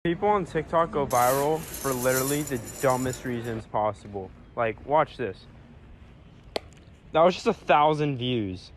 People on TikTok go viral for literally the dumbest reasons possible. Like, watch this. That was just 1,000 views.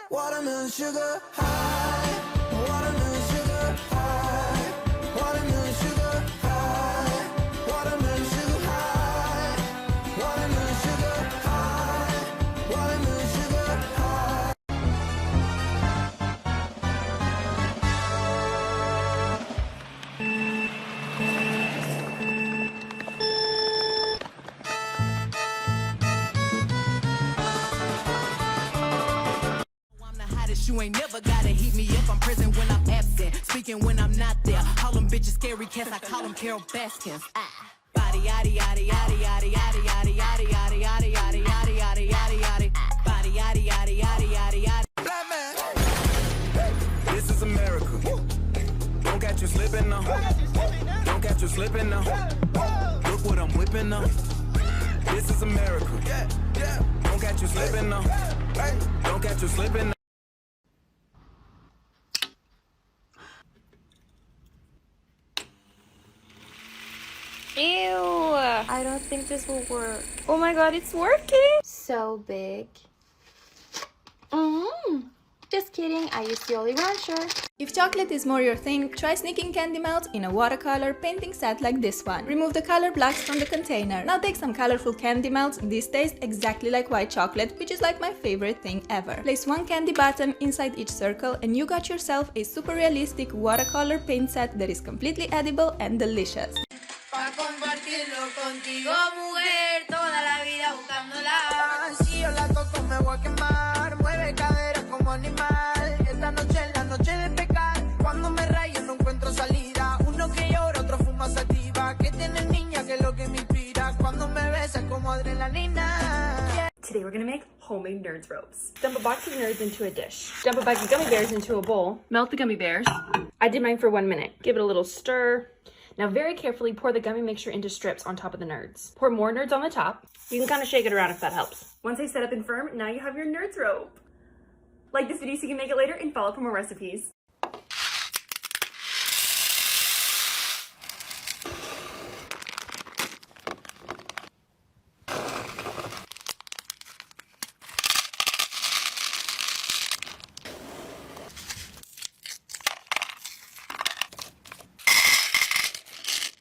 Watermelon sugar high, watermelon sugar high, watermelon sugar high, watermelon sugar high, watermelon sugar high, watermelon sugar high. You ain't never gotta heat me up. I'm present when I'm absent, speaking when I'm not there. Call them bitches scary cats, I call them Carol Baskins. Body yaddy yaddy yaddy yaddy yaddy yaddy yaddy yaddy yaddy yaddy yaddy yaddy yaddy yaddy. Body yaddy yaddy yaddy yaddy yaddy. Black man, this is America. Don't catch you slipping now. Don't catch you slipping now. Look what I'm whipping now. This is America. Yeah. Don't catch you slipping now. Don't catch you slipping now. Ew, I don't think this will work. Oh my god, it's working! So big. Just kidding, I used the Jolly Rancher. If chocolate is more your thing, try sneaking candy melts in a watercolor painting set like this one. Remove the color blocks from the container. Now take some colorful candy melts. These taste exactly like white chocolate, which is like my favorite thing ever. Place one candy bottom inside each circle and you got yourself a super realistic watercolor paint set that is completely edible and delicious. Pa' compartirlo contigo, mujer, toda la vida buscándola. Si yo la toco me voy a quemar, mueve cadera como animal. Esta noche es la noche de pecar, cuando me rayo no encuentro salida. Uno que llora, otro fuma sativa. Que tiene niña que es lo que me inspira, cuando me besa como adrenalina. Today we're gonna make homemade Nerds ropes. Dump a box of Nerds into a dish. Dump a bag of gummy bears into a bowl. Melt the gummy bears. I did mine for 1 minute. Give it a little stir. Now very carefully pour the gummy mixture into strips on top of the Nerds. Pour more Nerds on the top. You can kind of shake it around if that helps. Once they set up and firm, now you have your Nerds rope. Like this video so you can make it later and follow for more recipes.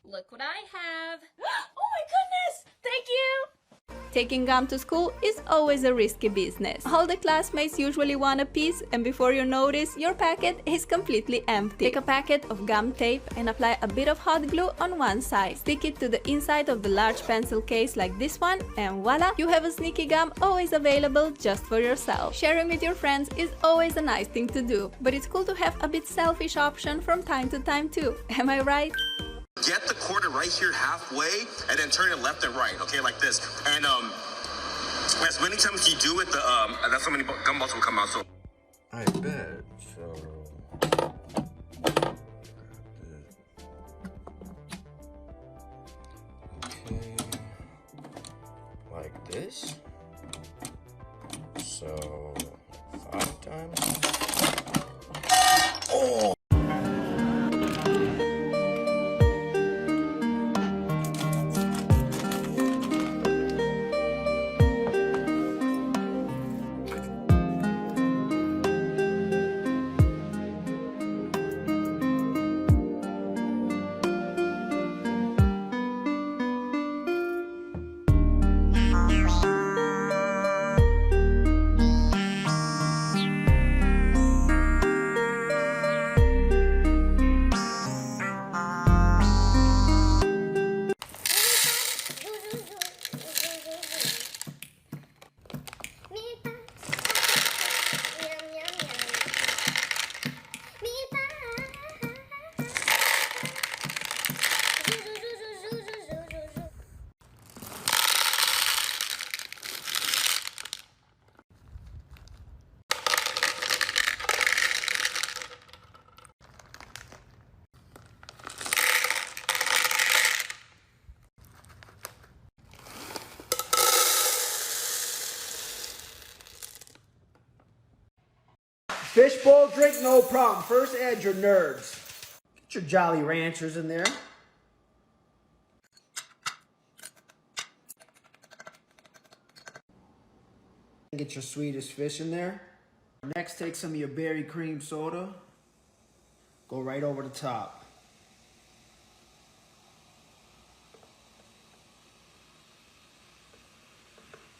Look what I have. Oh my goodness! Thank you! Taking gum to school is always a risky business. All the classmates usually want a piece and before you notice, your packet is completely empty. Take a packet of gum tape and apply a bit of hot glue on one side. Stick it to the inside of the large pencil case like this one and voila, you have a sneaky gum always available just for yourself. Sharing with your friends is always a nice thing to do, but it's cool to have a bit selfish option from time to time too. Am I right? Get the quarter right here halfway and then turn it left and right, okay, like this. And as many times as you do it, that's how many gumballs will come out. So I bet. So okay, like this. So 5 times. Oh. Fishbowl drink, no problem. First add your nerds. Get your Jolly Ranchers in there. Get your Swedish fish in there. Next, take some of your berry cream soda. Go right over the top.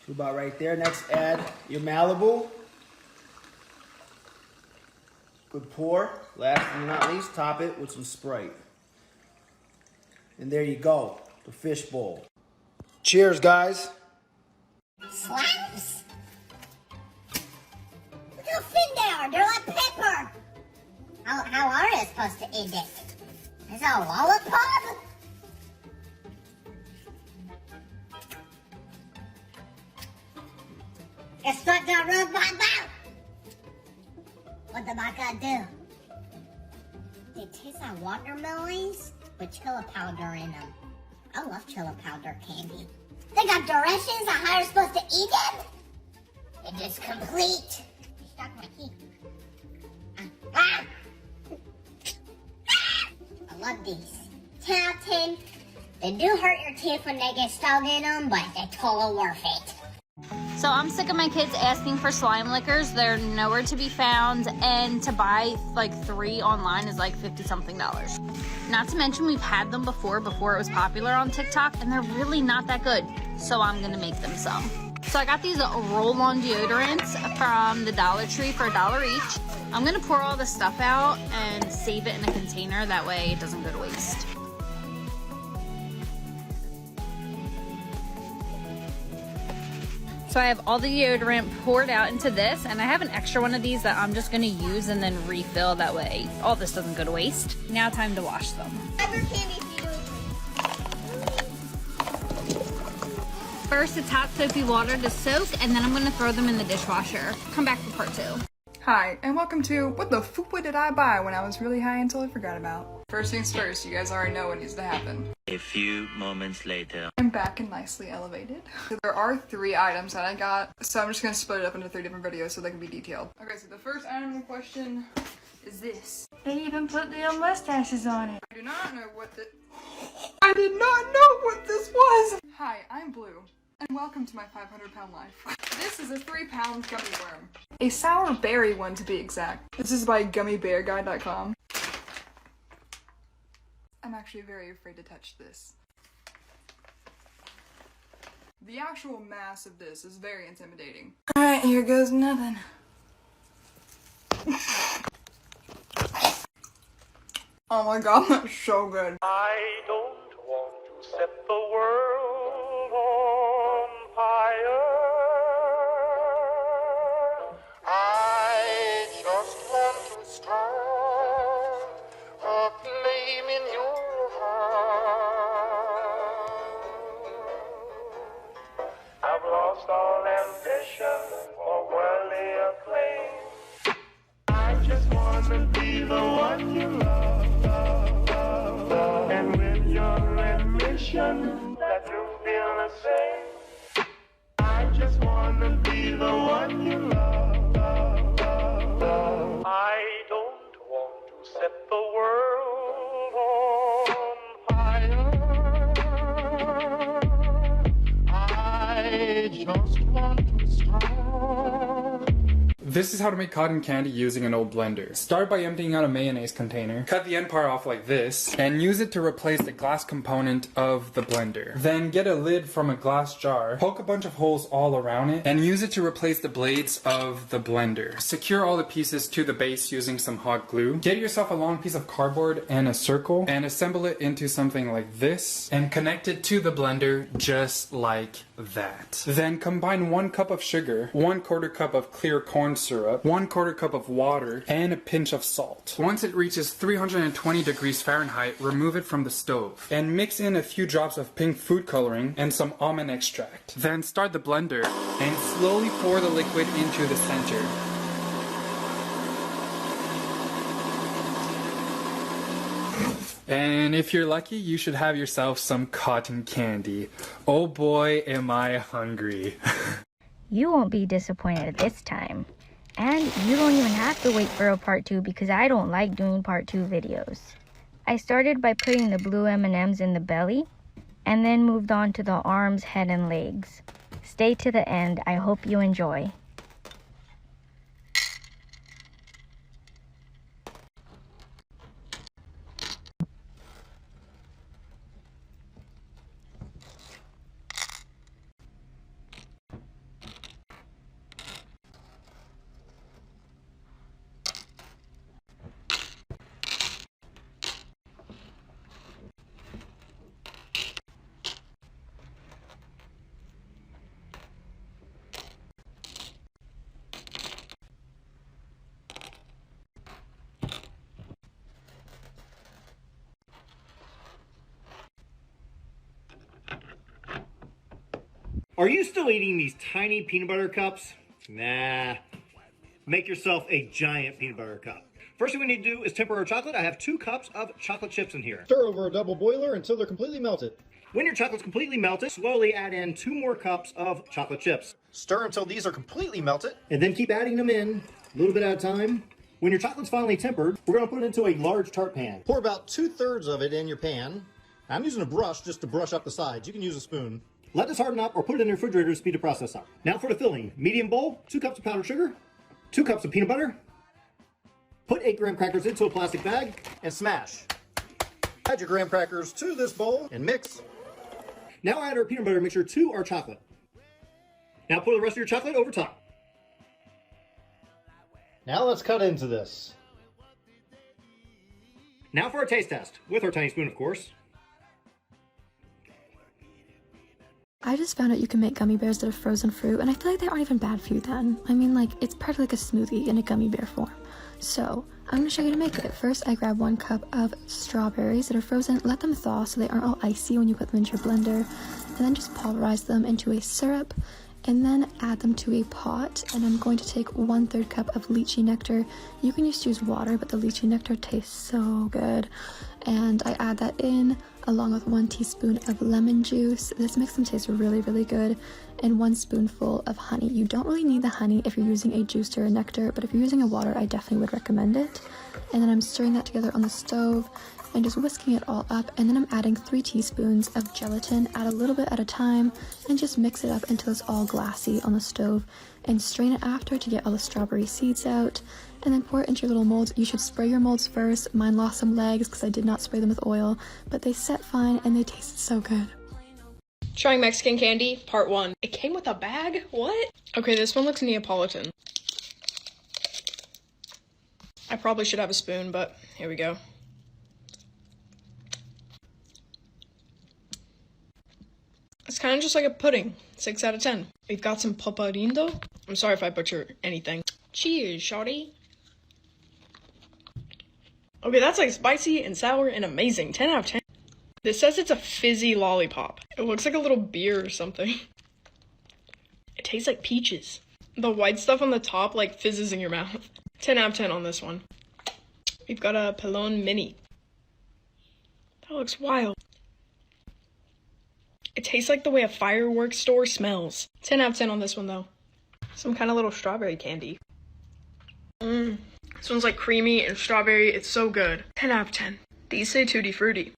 To about right there. Next, add your Malibu. Good pour. Last but not least, top it with some Sprite. And there you go, the fish bowl. Cheers, guys. Slams? Look how thin they are. They're like pepper. How are you supposed to eat it? Is that a lollipop? It's not gonna run my mouth. What am I gonna do? They taste like watermelons with chili powder in them. I love chili powder candy. They got directions on how you're supposed to eat them? It is complete. You stuck my teeth. I love these. 10 out of 10. They do hurt your teeth when they get stuck in them, but they're totally worth it. So I'm sick of my kids asking for slime lickers. They're nowhere to be found, and to buy like 3 online is like $50-something. Not to mention we've had them before it was popular on TikTok, and they're really not that good. So I'm gonna make them some. So I got these roll-on deodorants from the Dollar Tree for $1 each. I'm gonna pour all this stuff out and save it in a container. That way it doesn't go to waste. So I have all the deodorant poured out into this, and I have an extra one of these that I'm just gonna use and then refill. That way all this doesn't go to waste. Now time to wash them. First, it's hot soapy water to soak, and then I'm gonna throw them in the dishwasher. Come back for part 2. Hi, and welcome to What the Fupa Did I Buy When I Was Really High Until I Forgot About. First things first, you guys already know what needs to happen. A few moments later. I'm back and nicely elevated. So there are 3 items that I got, so I'm just gonna split it up into 3 different videos so they can be detailed. Okay, so the first item in question is this. They even put little mustaches on it. I do not know what I did not know what this was! Hi, I'm Blue, and welcome to my 500-pound life. This is a 3-pound gummy worm. A sour berry one to be exact. This is by gummybearguy.com. I'm actually very afraid to touch this. The actual mass of this is very intimidating. Alright, here goes nothing. Oh my god, that's so good. I don't want to set the world on fire. I just want to start a flame in your heart. I've lost all ambition for worldly acclaim. I just want to be the one you love. And with your admission that you feel the same, I just want to be the one you love. I don't want to set the world on fire. I just want to start. This is how to make cotton candy using an old blender. Start by emptying out a mayonnaise container. Cut the end part off like this, and use it to replace the glass component of the blender. Then get a lid from a glass jar, poke a bunch of holes all around it, and use it to replace the blades of the blender. Secure all the pieces to the base using some hot glue. Get yourself a long piece of cardboard and a circle, and assemble it into something like this, and connect it to the blender just like that. Then combine 1 cup of sugar, 1/4 cup of clear corn syrup, 1/4 cup of water, and a pinch of salt. Once it reaches 320 degrees Fahrenheit, remove it from the stove, and mix in a few drops of pink food coloring and some almond extract. Then start the blender, and slowly pour the liquid into the center. And if you're lucky, you should have yourself some cotton candy. Oh boy, am I hungry. You won't be disappointed this time. And you don't even have to wait for a part 2 because I don't like doing part 2 videos. I started by putting the blue M&Ms in the belly and then moved on to the arms, head, and legs. Stay to the end. I hope you enjoy. Are you still eating these tiny peanut butter cups? Nah. Make yourself a giant peanut butter cup. First thing we need to do is temper our chocolate. I have 2 cups of chocolate chips in here. Stir over a double boiler until they're completely melted. When your chocolate's completely melted, slowly add in 2 more cups of chocolate chips. Stir until these are completely melted. And then keep adding them in a little bit at a time. When your chocolate's finally tempered, we're gonna put it into a large tart pan. Pour about 2/3 of it in your pan. I'm using a brush just to brush up the sides. You can use a spoon. Let this harden up or put it in the refrigerator to speed the process up. Now for the filling. Medium bowl, 2 cups of powdered sugar, 2 cups of peanut butter. Put 8 graham crackers into a plastic bag and smash. Add your graham crackers to this bowl and mix. Now add our peanut butter mixture to our chocolate. Now pour the rest of your chocolate over top. Now let's cut into this. Now for our taste test, with our tiny spoon of course. I just found out you can make gummy bears that are frozen fruit, and I feel like they aren't even bad for you then. I mean, like, it's practically like a smoothie in a gummy bear form. So, I'm gonna show you how to make it. First, I grab 1 cup of strawberries that are frozen, let them thaw so they aren't all icy when you put them into your blender, and then just pulverize them into a syrup, and then add them to a pot. And I'm going to take 1/3 cup of lychee nectar. You can just use water, but the lychee nectar tastes so good. And I add that in along with 1 teaspoon of lemon juice. This makes them taste really, really good. And 1 spoonful of honey. You don't really need the honey if you're using a juice or a nectar, but if you're using a water, I definitely would recommend it. And then I'm stirring that together on the stove and just whisking it all up. And then I'm adding 3 teaspoons of gelatin, add a little bit at a time, and just mix it up until it's all glassy on the stove. And strain it after to get all the strawberry seeds out. And then pour it into your little molds. You should spray your molds first. Mine lost some legs because I did not spray them with oil, but they set fine and they tasted so good. Trying Mexican candy, part 1. It came with a bag? What? Okay, this one looks Neapolitan. I probably should have a spoon, but here we go. It's kind of just like a pudding. 6 out of 10. We've got some paparindo. I'm sorry if I butcher anything. Cheers, shawty. Okay, that's like spicy and sour and amazing. 10 out of 10. This says it's a fizzy lollipop. It looks like a little beer or something. It tastes like peaches. The white stuff on the top like fizzes in your mouth. 10 out of 10 on this one. We've got a Pelon Mini. That looks wild. It tastes like the way a fireworks store smells. 10 out of 10 on this one though. Some kind of little strawberry candy. This one's like creamy and strawberry. It's so good. 10 out of 10. These say Tutti Frutti.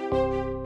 Bye!